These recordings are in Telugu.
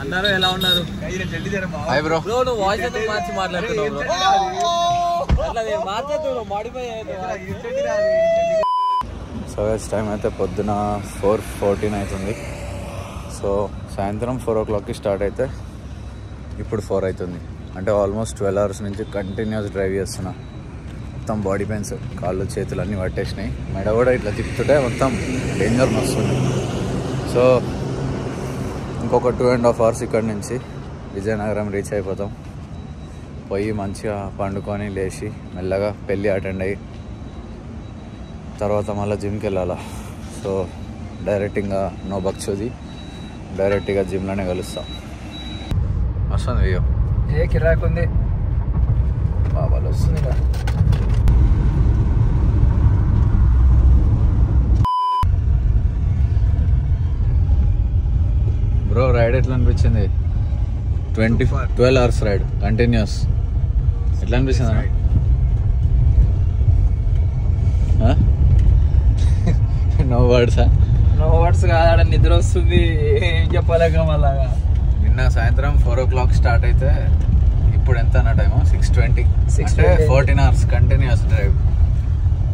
అందరూ ఎలా ఉన్నారు? నువ్వు వాయిస్ అయితే మార్చి మాట్లాడుతున్నావు. సో టైం అయితే పొద్దున 4:14 అవుతుంది. సో సాయంత్రం 4 o'clockకి స్టార్ట్ అయితే ఇప్పుడు 4 అవుతుంది. అంటే ఆల్మోస్ట్ 12 hours నుంచి కంటిన్యూస్ డ్రైవ్ చేస్తున్నా. మొత్తం బాడీ పెయిన్స్, కాళ్ళు చేతులు అన్నీ పట్టేసినాయి. మెడ కూడా ఇట్లా తిప్పుతుంటే మొత్తం డేంజర్ వస్తుంది. సో ఇంకొక 2.5 hours ఇక్కడ నుంచి విజయనగరం రీచ్ అయిపోతాం. పోయి మంచిగా పండుకొని లేచి మెల్లగా పెళ్ళి అటెండ్ అయ్యి తర్వాత మళ్ళీ జిమ్కి వెళ్ళాలా. సో డైరెక్ట్ ఇంకా నో బక్చోది, డైరెక్ట్గా జిమ్లోనే కలుస్తాం. వస్తుంది వ్యూ ఏ కిరాక్ ఉంది బాబాలు వస్తుంది. బ్రో రైడ్ ఎట్లా అనిపించింది? 12 hours రైడ్ కంటిన్యూస్. ఎట్లా అనిపిస్తుంది అన్న? నో వర్డ్స్ కాదాడ నిద్ర వస్తుంది, ఏం చెప్పలేక మళ్ళా. నిన్న సాయంత్రం 4 o'clock స్టార్ట్ అయితే ఇప్పుడు ఎంత అన్న టైము? 6:20. 14 hours continuous drive.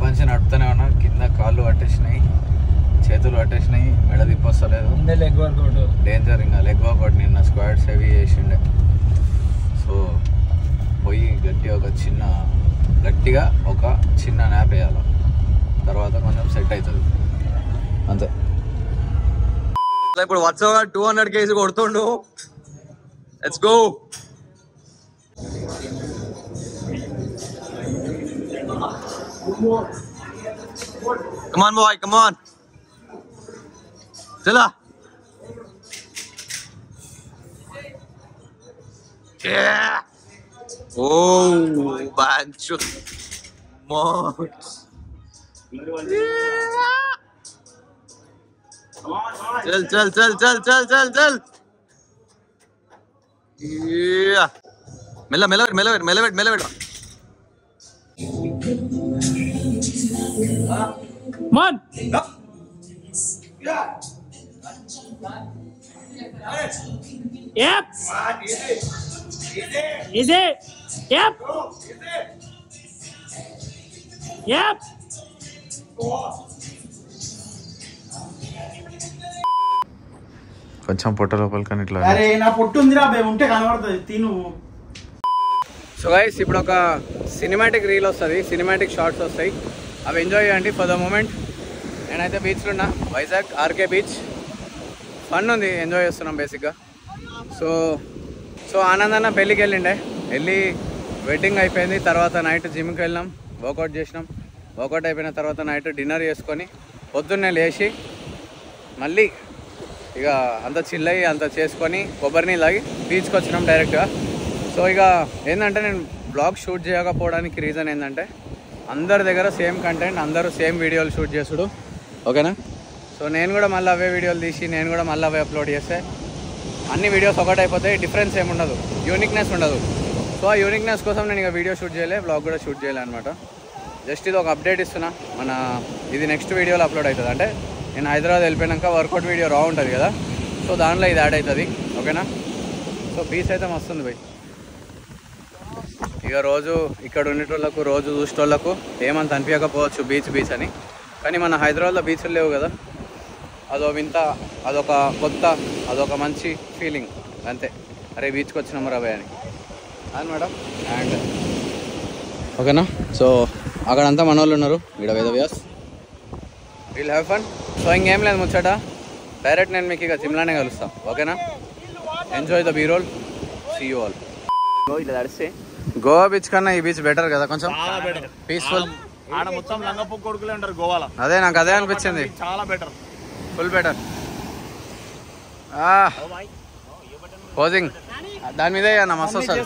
మంచి నడుపుతూనే ఉన్నా. కింద కాళ్ళు పట్టేసినాయి, చేతులు పట్టేసినాయి, మెడ తిప్పొస్తలేదు. Leg workout danger. ఇంకా లెగ్ వర్కౌట్ నిన్న స్క్వాడ్స్ హెవీ చేసిండే. సో పోయి గట్టిగా ఒక చిన్న న్యాప్ వేయాలి. తర్వాత కొంచెం సెట్ అవుతుంది అంతే. ఇప్పుడు వరుసగా 200 kg కొడుతుండు. Let's go. Come on boy, come on. Chila. Yeah. Oh, bunch of mods. Yeah. चल. Yeah. Mela. Come on. Yep. Easy. Yep. కొంచెం పొట్ట లోపల కానీ ఇట్లా. అరే నా పొట్టు ఉందిరా బే, ఉంటే కనబడుతుంది తిను. సో గైస్ ఇప్పుడు ఒక సినిమాటిక్ రీల్ వస్తుంది, సినిమాటిక్ షార్ట్స్ వస్తాయి. అవి ఎంజాయ్ చేయండి ఫర్ ద మూమెంట్. నేనైతే బీచ్లో ఉన్నా, వైజాగ్ ఆర్కే బీచ్. ఫన్ ఉంది, ఎంజాయ్ చేస్తున్నాం బేసిక్గా. సో ఆనందన్న పెళ్ళికి వెళ్ళి వెడ్డింగ్ అయిపోయింది. తర్వాత నైట్ జిమ్కి వెళ్ళినాం, వర్కౌట్ చేసినాం. వర్కౌట్ అయిపోయిన తర్వాత నైట్ డిన్నర్ చేసుకొని పొద్దున్నే లేచి మళ్ళీ ఇక అంత చిల్లయి అంత చేసుకొని కొబ్బరి నీళ్ళు తాగి బీచ్కి వచ్చినాం డైరెక్ట్గా. సో ఇక ఏంటంటే నేను బ్లాగ్ షూట్ చేయకపోవడానికి రీజన్ ఏంటంటే అందరి దగ్గర సేమ్ కంటెంట్, అందరూ సేమ్ వీడియోలు షూట్ చేసుడు, ఓకేనా. సో నేను కూడా మళ్ళీ అవే వీడియోలు తీసి నేను కూడా మళ్ళీ అవే అప్లోడ్ చేస్తే అన్ని వీడియోస్ ఒకటి అయిపోతాయి, డిఫరెన్స్ ఏముండదు, యూనిక్నెస్ ఉండదు. సో ఆ యూనిక్నెస్ కోసం నేను ఇక వీడియో షూట్ చేయలే, బ్లాగ్ కూడా షూట్ చేయలే అనమాట. జస్ట్ ఇది ఒక అప్డేట్ ఇస్తున్నా. ఇది నెక్స్ట్ వీడియోలో అప్లోడ్ అవుతుంది. అంటే నేను హైదరాబాద్ వెళ్ళిపోయాక వర్కౌట్ వీడియో రా ఉంటుంది కదా, సో దాంట్లో ఇది యాడ్ అవుతుంది, ఓకేనా. సో బీచ్ అయితే మస్తుంది పోయి. ఇక రోజు ఇక్కడ ఉండేటోళ్ళకు, రోజు చూసేటోళ్ళకు ఏమంత అనిపించకపోవచ్చు బీచ్ అని. కానీ మన హైదరాబాద్లో బీచ్లు లేవు కదా, అదో వింత, అదొక కొత్త, అదొక మంచి ఫీలింగ్ అంతే. అరే బీచ్కి వచ్చినాము రాబాయ్ అని అది మేడం. అండ్ ఓకేనా. సో అక్కడంతా మన వాళ్ళు ఉన్నారు, ఇక్కడ Vedavyas, will have fun. So ఇంకేం లేదు ముచ్చట, డైరెక్ట్ నేను మీకు ఇక జిమ్లానే కలుస్తాను, ఓకేనా. Enjoy the B roll, see you all. ఇలా తడిస్తే గోవా బీచ్ కన్నా ఈ బీచ్ బెటర్ కదా, కొంచెం పీస్ఫుల్. ఆడ మొత్తం లంగపు కొడుకులే ఉంటారు గోవాలో. అదే నాకు అదే అనిపించింది, చాలా బెటర్, ఫుల్ బెటర్. పోజింగ్ దాని మీదే అన్న మస్తు వస్తుంది.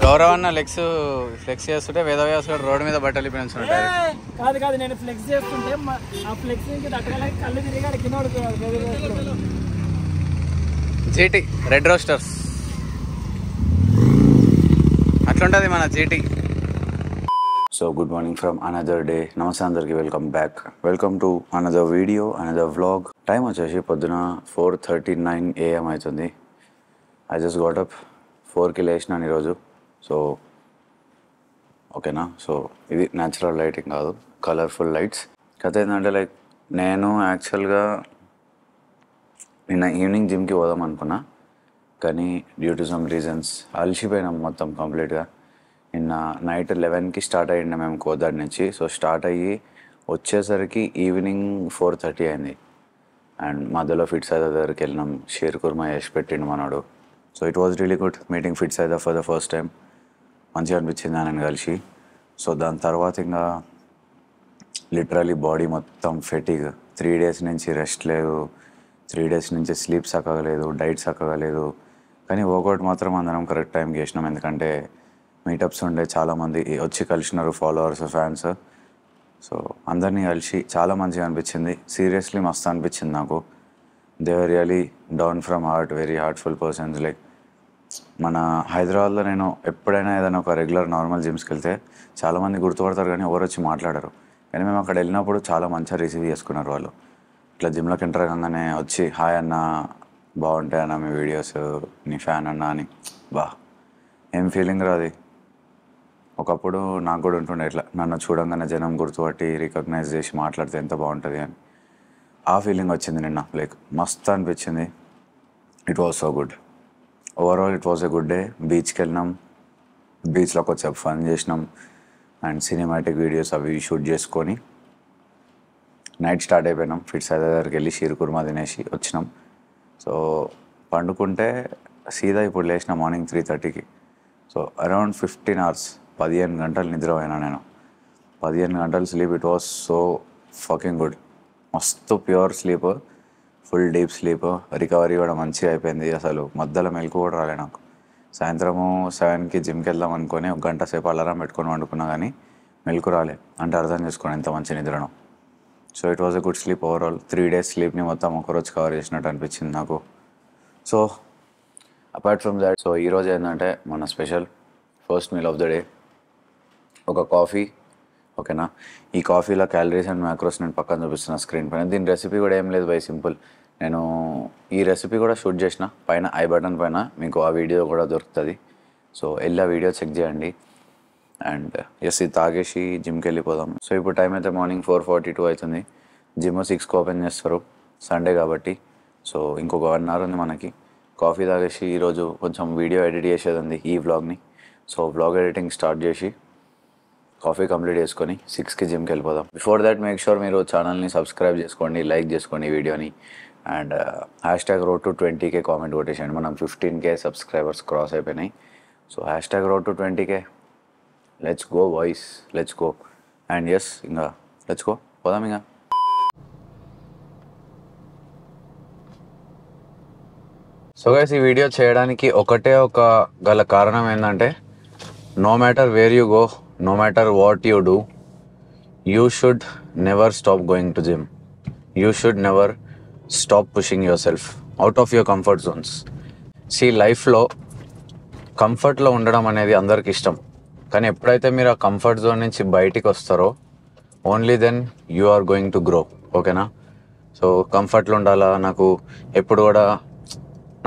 గౌరవ్ అన్న ఫ్లెక్స్ చేస్తుంటే వేదవ్యాస్ గారు రోడ్డు మీద బట్టలు పెంచుంటారు. కాదు నేను ఫ్లెక్స్ చేస్తుంటే ఆ ఫ్లెక్స్ నుంచి తట్టుకోలేక కళ్ళు తిరిగి కింద పడుతున్నారు. జీటీ రెడ్ రోస్టర్స్ అట్లుంటుంది మన GT. So good morning from another day. నమస్తే అందరికి, welcome to another video, another vlog. Time వచ్చేసి పొద్దున 4:39 AM అవుతుంది. ఐ జస్ట్ గాట్ అప్ 4కి లేచినాను ఈరోజు. సో ఓకేనా. సో ఇది న్యాచురల్ లైటింగ్ కాదు, కలర్ఫుల్ లైట్స్. కథ ఏంటంటే లైక్ నేను యాక్చువల్గా నిన్న ఈవినింగ్ జిమ్కి పోదాం అనుకున్నా, కానీ డ్యూ టు సమ్ రీజన్స్ అలసిపోయినాం మొత్తం కంప్లీట్గా. నిన్న నైట్ 11కి స్టార్ట్ అయ్యిండే మేము కోదాడి నుంచి. సో స్టార్ట్ అయ్యి వచ్చేసరికి ఈవినింగ్ 4:30 అయింది. అండ్ మధ్యలో ఫిట్స్ అయితే దగ్గరికి వెళ్ళినాం. షేర్ కుర్మా వేసి పెట్టిండు మనోడు. So it was really good meeting fits అయితే ఫర్ ద ఫస్ట్ టైం. మంచిగా అనిపించింది ఆయన కలిసి. సో దాని తర్వాత ఇంకా లిటరలీ బాడీ మొత్తం ఫెటిగ్. 3 days నుంచి రెస్ట్ లేదు, 3 days నుంచి స్లీప్ చక్కగలేదు, డైట్ చక్కగలేదు. కానీ వర్కౌట్ మాత్రం అందరం కరెక్ట్ టైంకి చేసినాం. ఎందుకంటే మీటప్స్ ఉండే, చాలామంది వచ్చి కలిసినారు, ఫాలోవర్స్, ఫ్యాన్స్. సో అందరినీ కలిసి చాలా మంచిగా అనిపించింది. సీరియస్లీ మస్తు అనిపించింది నాకు. They are really down from heart, very heartful persons. Like మన హైదరాబాద్లో నేను ఎప్పుడైనా ఏదైనా ఒక రెగ్యులర్ నార్మల్ జిమ్స్కి వెళ్తే చాలామంది గుర్తుపడతారు, కానీ ఎవరు వచ్చి మాట్లాడరు. కానీ మేము అక్కడ వెళ్ళినప్పుడు చాలా మంచిగా రిసీవ్ చేసుకున్నారు వాళ్ళు. ఇట్లా జిమ్లోకి ఎంటర్ కాగానే వచ్చి హాయ్ అన్న, బాగుంటాయి అన్న మీ వీడియోస్, నీ ఫ్యాన్ అన్న అని. ఏం ఫీలింగ్ రాది. ఒకప్పుడు నాకు కూడా ఉంటుండే ఇట్లా నన్ను చూడంగానే జనం గుర్తుపట్టి రికగ్నైజ్ చేసి మాట్లాడితే ఎంత బాగుంటుంది అని. ఆ ఫీలింగ్ వచ్చింది నిన్న. లైక్ మస్తు అనిపించింది. It was so good. Overall it was a good day. బీచ్కి వెళ్ళినాం, బీచ్లో కొంచెం ఫన్ చేసినాం అండ్ సినిమాటిక్ వీడియోస్ అవి షూట్ చేసుకొని నైట్ స్టార్ట్ అయిపోయినాం. ఫిట్స్ అయితే దగ్గరికి వెళ్ళి షీర్ కుర్మా తినేసి వచ్చినాం. సో పండుకుంటే సీదా ఇప్పుడు లేచిన మార్నింగ్ 3:30కి. సో అరౌండ్ 15 hours, 15 గంటలు నిద్రపోయినా నేను. 15 గంటలు sleep. It was so fucking good. మస్తు pure sleep, full deep sleep. Recovery కూడా మంచిగా అయిపోయింది. అసలు మధ్యలో మెలకు కూడా రాలే నాకు. సాయంత్రము 7కి జిమ్కి వెళ్దాం అనుకొని 1 గంట సేపు అలారం పెట్టుకొని వండుకున్నా, కానీ మెలకు రాలే. అంటే అర్థం చేసుకోండి ఎంత మంచి నిద్రను. So it was a good sleep overall. 3 days స్లీప్ని మొత్తం ఒకరోజు కవర్ చేసినట్టు అనిపించింది నాకు. So apart from that, so ఈరోజు ఏంటంటే మన special first meal of the day ఒక కాఫీ. ఓకేనా. ఈ కాఫీలో క్యాలరీస్ అండ్ మ్యాక్రోస్ నేను పక్కన చూపిస్తున్న స్క్రీన్ పైన. దీని రెసిపీ కూడా ఏం లేదు, బై సింపుల్. నేను ఈ రెసిపీ కూడా షూట్ చేసిన, పైన ఐ బటన్ పైన మీకు ఆ వీడియో కూడా దొరుకుతుంది. సో వెళ్ళి ఆ వీడియో చెక్ చేయండి. అండ్ ఇది తాగేసి జిమ్కి వెళ్ళిపోదాం. సో ఇప్పుడు టైం అయితే మార్నింగ్ 4:42 అవుతుంది. జిమ్ 6కి ఓపెన్ చేస్తారు, సండే కాబట్టి. సో ఇంకొక 1 hour ఉంది మనకి. కాఫీ తాగేసి ఈరోజు కొంచెం వీడియో ఎడిట్ చేసేది ఉంది ఈ వ్లాగ్ని. సో వ్లాగ్ ఎడిటింగ్ స్టార్ట్ చేసి కాఫీ కంప్లీట్ చేసుకొని 6కి జిమ్కి వెళ్ళిపోదాం. బిఫోర్ దాట్ మేక్ షూర్ మీరు ఛానల్ని సబ్స్క్రైబ్ చేసుకోండి, లైక్ చేసుకోండి ఈ వీడియోని. And #road to 20K comment కొట్టేసండి. మనం 15K సబ్స్క్రైబర్స్ క్రాస్ అయిపోయినాయి. So #road to 20K. Let's go boys, let's go. And yes ఇంకా లెట్స్ గో, పోదాం ఇంకా. సో గైస్ ఈ వీడియో చేయడానికి ఒకటే ఒక గల కారణం ఏంటంటే, no matter where you go, no matter what you do, you should never stop going to gym. You should never stop pushing yourself out of your comfort zones. See, లైఫ్లో కంఫర్ట్లో ఉండడం అనేది అందరికి ఇష్టం, కానీ ఎప్పుడైతే మీరు ఆ కంఫర్ట్ జోన్ నుంచి బయటికి వస్తారో only then you are going to grow. ఓకేనా. సో కంఫర్ట్లో ఉండాలా, ఎప్పుడు కూడా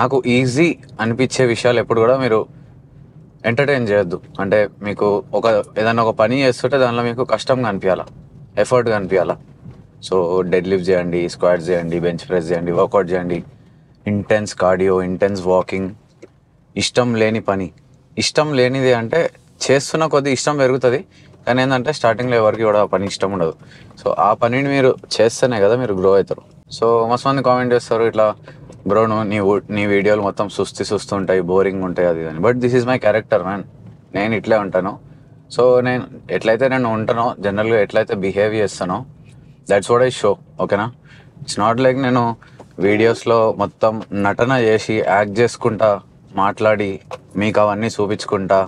నాకు ఈజీ అనిపించే విషయాలు ఎప్పుడు కూడా మీరు ఎంటర్టైన్ చేయొద్దు. అంటే మీకు ఏదైనా ఒక పని చేస్తుంటే దానిలో మీకు కష్టంగా అనిపించాలా, ఎఫర్ట్గా అనిపించాలా. సో డెడ్ లిఫ్ట్ చేయండి, స్క్వాట్స్ చేయండి, బెంచ్ ప్రెస్ చేయండి, వర్కౌట్ చేయండి, ఇంటెన్స్ కార్డియో, ఇంటెన్స్ వాకింగ్. ఇష్టం లేని పని, ఇష్టం లేనిది అంటే చేస్తున్న కొద్దీ ఇష్టం పెరుగుతుంది, కానీ ఏంటంటే స్టార్టింగ్లో ఎవరికి కూడా ఆ పని ఇష్టం ఉండదు. సో ఆ పనిని మీరు చేస్తేనే కదా మీరు గ్రో అవుతారు. సో మస్తు మంది కామెంట్ చేస్తారు ఇట్లా, బ్రో నీ వీడియోలు మొత్తం సుస్తు ఉంటాయి, బోరింగ్ ఉంటాయి అది అని. But this is my character man. నేను ఇట్లే ఉంటాను. సో నేను ఎట్లయితే ఉంటానో, జనరల్గా ఎట్లయితే బిహేవ్ చేస్తానో, దట్స్ వాట్ ఐ షో. ఓకేనా. ఇట్స్ నాట్ లైక్ నేను వీడియోస్లో మొత్తం నటన చేసి యాక్ట్ చేసుకుంటా మాట్లాడి మీకు అవన్నీ చూపించుకుంటా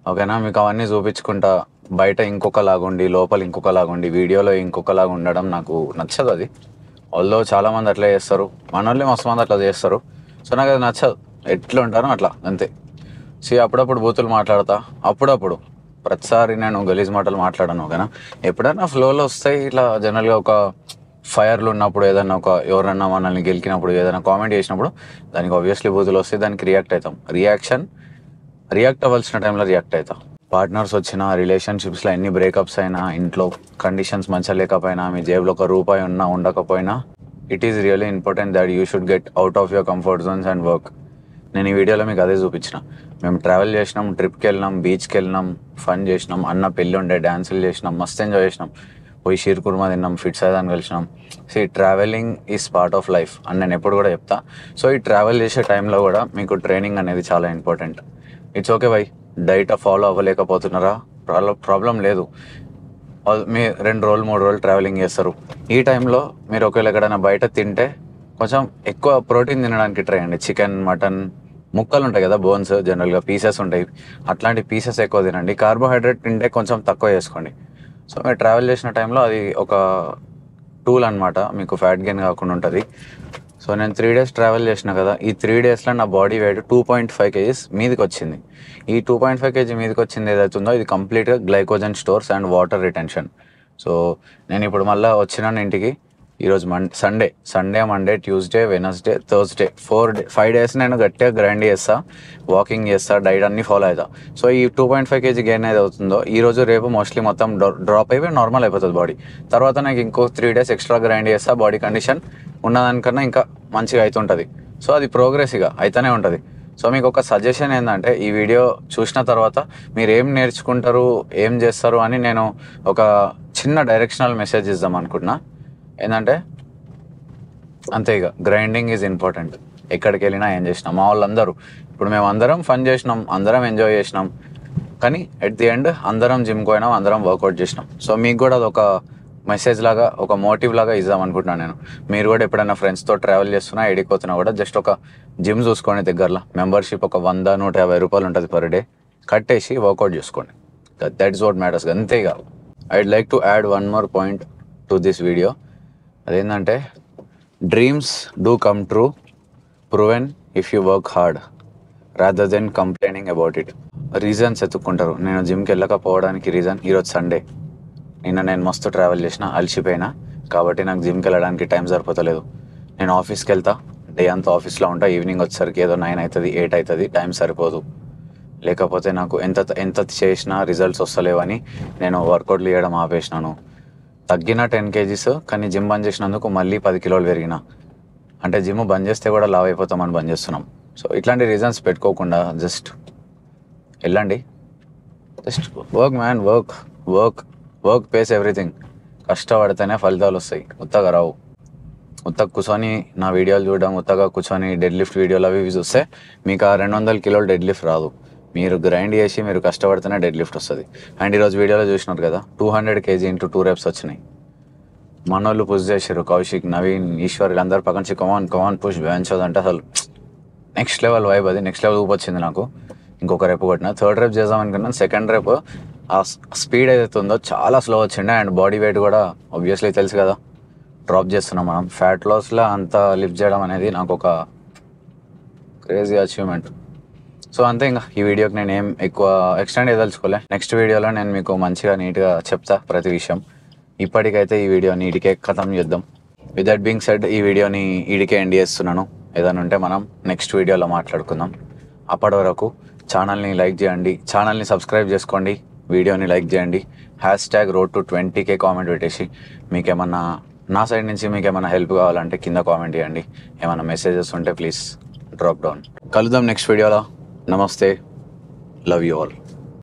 ఓకేనా. మీకు అవన్నీ చూపించుకుంటా బయట ఇంకొకలాగుండి లోపల ఇంకొకలాగుండి వీడియోలో ఇంకొకలాగా ఉండడం నాకు నచ్చదు. అది వాళ్ళు చాలామంది అట్లా చేస్తారు, మన వాళ్ళే మస్తు మంది అట్లా చేస్తారు. సో నాకు అది నచ్చదు. ఎట్లా ఉంటానో అట్లా అంతే. అప్పుడప్పుడు బూతులు మాట్లాడతా, అప్పుడప్పుడు, ప్రతిసారి నేను గలీజ్ మాటలు మాట్లాడాను. ఓకేనా. ఎప్పుడైనా ఫ్లోలో వస్తాయి ఇట్లా. జనరల్గా ఒక ఫైర్లు ఉన్నప్పుడు ఏదైనా ఎవరన్నా మనల్ని గెలికినప్పుడు ఏదైనా కామెంట్ చేసినప్పుడు దానికి ఆబ్వియస్లీ బూతులు వస్తాయి, దానికి రియాక్ట్ అవుతాం. రియాక్ట్ అవ్వాల్సిన టైంలో రియాక్ట్ అవుతాం. పార్ట్నర్స్ వచ్చినా, రిలేషన్షిప్స్లో ఎన్ని బ్రేకప్స్ అయినా, ఇంట్లో కండిషన్స్ మంచిగా లేకపోయినా, మీ జేబులో ₹1 ఉన్నా ఉండకపోయినా, it is really important that you should get out of your comfort zones and work. నేను ఈ వీడియోలో మీకు అదే చూపించిన. మేము ట్రావెల్ చేసినాం, ట్రిప్కి వెళ్ళినాం, బీచ్కి వెళ్ళినాం, ఫన్ చేసినాం, అన్న పెళ్ళి ఉండే డ్యాన్సులు చేసినాం, మస్తు ఎంజాయ్ చేసినాం, పోయి షీర్ కుర్మా తిన్నాం, ఫిట్స్ అయ్యాదని కలిసినాం. Travelling is part of life అని నేను ఎప్పుడు కూడా చెప్తా. ఈ ట్రావెల్ చేసే టైంలో కూడా మీకు ట్రైనింగ్ అనేది చాలా important. It's okay bye, diet follow అవ్వలేకపోతున్నారా, ప్రాబ్లం లేదు. మీరు 2 రోజులు 3 రోజులు ట్రావెలింగ్ చేస్తారు. ఈ టైంలో మీరు ఒకవేళ ఎక్కడైనా బయట తింటే కొంచెం ఎక్కువ ప్రోటీన్ తినడానికి ట్రై అండి. చికెన్, మటన్ ముక్కలు ఉంటాయి కదా, బోన్స్, జనరల్గా పీసెస్ ఉంటాయి, అట్లాంటి పీసెస్ ఎక్కువ తినండి. కార్బోహైడ్రేట్ తింటే కొంచెం తక్కువ చేసుకోండి. మీరు ట్రావెల్ చేసిన టైంలో అది ఒక టూల్ అనమాట, మీకు ఫ్యాట్ గెయిన్ కాకుండా ఉంటుంది. నేను 3 days ట్రావెల్ చేసిన కదా, ఈ 3 daysలో నా బాడీ వెయిట్ 2.5 kgs మీదకి వచ్చింది. ఈ 2.5 kg మీదకి వచ్చింది ఏదైతుందో ఇది కంప్లీట్గా glycogen stores and water retention. నేను ఇప్పుడు మళ్ళీ వచ్చినాను ఇంటికి. ఈరోజు Sunday, Monday, Tuesday, Wednesday, Thursday, 5 days నేను గట్టిగా గ్రైండ్ చేస్తా, వాకింగ్ చేస్తా, డైట్ అన్నీ ఫాలో అవుతా. ఈ 2.5 kg గెయిన్ ఏది అవుతుందో ఈరోజు రేపు మోస్ట్లీ మొత్తం డ్రాప్ అయిపోయి నార్మల్ అయిపోతుంది బాడీ. తర్వాత నాకు ఇంకో 3 days ఎక్స్ట్రా గ్రైండ్ చేస్తా, బాడీ కండిషన్ ఉన్నదానికన్నా ఇంకా మంచిగా అవుతుంటుంది. అది ప్రోగ్రెసివ్గా అయితేనే ఉంటుంది. మీకు ఒక సజెషన్ ఏంటంటే, ఈ వీడియో చూసిన తర్వాత మీరు ఏం నేర్చుకుంటారు, ఏం చేస్తారు అని నేను ఒక చిన్న డైరెక్షనల్ మెసేజ్ ఇద్దాం అనుకుంటున్నా. ఏంటంటే అంతే, ఇక గ్రైండింగ్ ఈజ్ ఇంపార్టెంట్. ఎక్కడికి వెళ్ళినా ఏం చేసినాం, మా వాళ్ళందరూ ఇప్పుడు మేము అందరం ఫన్ చేసినాం, అందరం ఎంజాయ్ చేసినాం, కానీ ఎట్ ది ఎండ్ అందరం జిమ్కి పోయినాం, అందరం వర్కౌట్ చేసినాం. మీకు కూడా అదొక మెసేజ్ లాగా, ఒక మోటివ్ లాగా ఇద్దాం అనుకుంటున్నాను నేను. మీరు కూడా ఎప్పుడైనా ఫ్రెండ్స్తో ట్రావెల్ చేస్తున్నా, ఎడిపోతున్నా కూడా జస్ట్ ఒక జిమ్ చూసుకోండి దగ్గరలో. మెంబర్షిప్ ఒక ₹100-150 ఉంటుంది పర్ డే, కట్టేసి వర్కౌట్ చేసుకోండి. That is what matters. అంతేగా. I'd like to add one more point to this video. అదేంటంటే, dreams do come true proven if you work hard rather than complaining about it. Reasons ఎత్తుక్కుంటారు. నేను జిమ్కి వెళ్ళకపోవడానికి రీజన్ ఈరోజు సండే, నిన్న నేను మస్తు ట్రావెల్ చేసిన, అలసిపోయినా, కాబట్టి నాకు జిమ్కి వెళ్ళడానికి టైం సరిపోతలేదు. నేను ఆఫీస్కి వెళ్తా, డే అంతా ఆఫీస్లో ఉంటా, ఈవినింగ్ వచ్చేసరికి ఏదో 9 అవుతుంది, 8 అవుతుంది, టైం సరిపోదు. లేకపోతే నాకు ఎంత చేసినా రిజల్ట్స్ వస్తలేవని నేను వర్కౌట్లు చేయడం ఆపేసినాను. తగ్గిన 10 kgs, కానీ జిమ్ బంద్ చేసినందుకు మళ్ళీ 10 kilos పెరిగిన. అంటే జిమ్ బంద్ చేస్తే కూడా లావ్ అయిపోతామని బంద్ చేస్తున్నాం. ఇట్లాంటి రీజన్స్ పెట్టుకోకుండా జస్ట్ వెళ్ళండి. Just work man, work pays everything. కష్టపడితేనే ఫలితాలు వస్తాయి, ఉత్తగా రావు. ఉత్తగా కూర్చొని నా వీడియోలు చూడడం, ఉత్తగా కూర్చొని డెడ్ లిఫ్ట్ వీడియోలు అవి చూస్తే మీకు ఆ 200 kilos డెడ్ లిఫ్ట్ రాదు. మీరు గ్రైండ్ చేసి మీరు కష్టపడితేనే డెడ్ లిఫ్ట్ వస్తుంది. అండ్ ఈరోజు వీడియోలో చూసినారు కదా, 200 kg ఇంటూ 2 reps వచ్చినాయి. మనోళ్ళు పుష్ చేశారు, కౌశిక్, నవీన్, ఈశ్వర్, వీళ్ళందరూ పక్కన నుంచి కమాన్ పుష్ వేయించదంటే అసలు నెక్స్ట్ లెవెల్ వైబ్. అది నెక్స్ట్ లెవెల్ ఊపొచ్చింది నాకు. ఇంకొక రేపు కొట్టిన, 3rd rep చేద్దాం అనుకున్నాను. 2nd rep ఆ స్పీడ్ ఏదైతే ఉందో చాలా స్లో వచ్చిండే. అండ్ బాడీ వెయిట్ కూడా ఆబ్వియస్లీ తెలుసు కదా, డ్రాప్ చేస్తున్నాం మనం. ఫ్యాట్ లాస్లో అంత లిఫ్ట్ చేయడం అనేది నాకు ఒక క్రేజీ అచీవ్మెంట్. అంతే. ఇంకా ఈ వీడియోకి నేను ఏం ఎక్కువ ఎక్స్టెండ్ చేయదలుచుకోలే. నెక్స్ట్ వీడియోలో నేను మీకు మంచిగా నీట్గా చెప్తా ప్రతి విషయం. ఇప్పటికైతే ఈ వీడియోని ఈడికే ఖతం చేద్దాం. విత్ దట్ బీయింగ్ సెడ్, ఈ వీడియోని ఈడికే ఎండ్ చేస్తున్నాను. ఏదైనా ఉంటే మనం నెక్స్ట్ వీడియోలో మాట్లాడుకుందాం. అప్పటి వరకు ఛానల్ని లైక్ చేయండి, ఛానల్ని సబ్స్క్రైబ్ చేసుకోండి, వీడియోని లైక్ చేయండి, #road to 20K కామెంట్ పెట్టేసి మీకేమన్నా నా సైడ్ నుంచి మీకేమన్నా హెల్ప్ కావాలంటే కింద కామెంట్ చేయండి. ఏమైనా మెసేజెస్ ఉంటే ప్లీజ్ డ్రాప్ డౌన్. కలుద్దాం నెక్స్ట్ వీడియోలో. నమస్తే, లవ్ యూ ఆల్.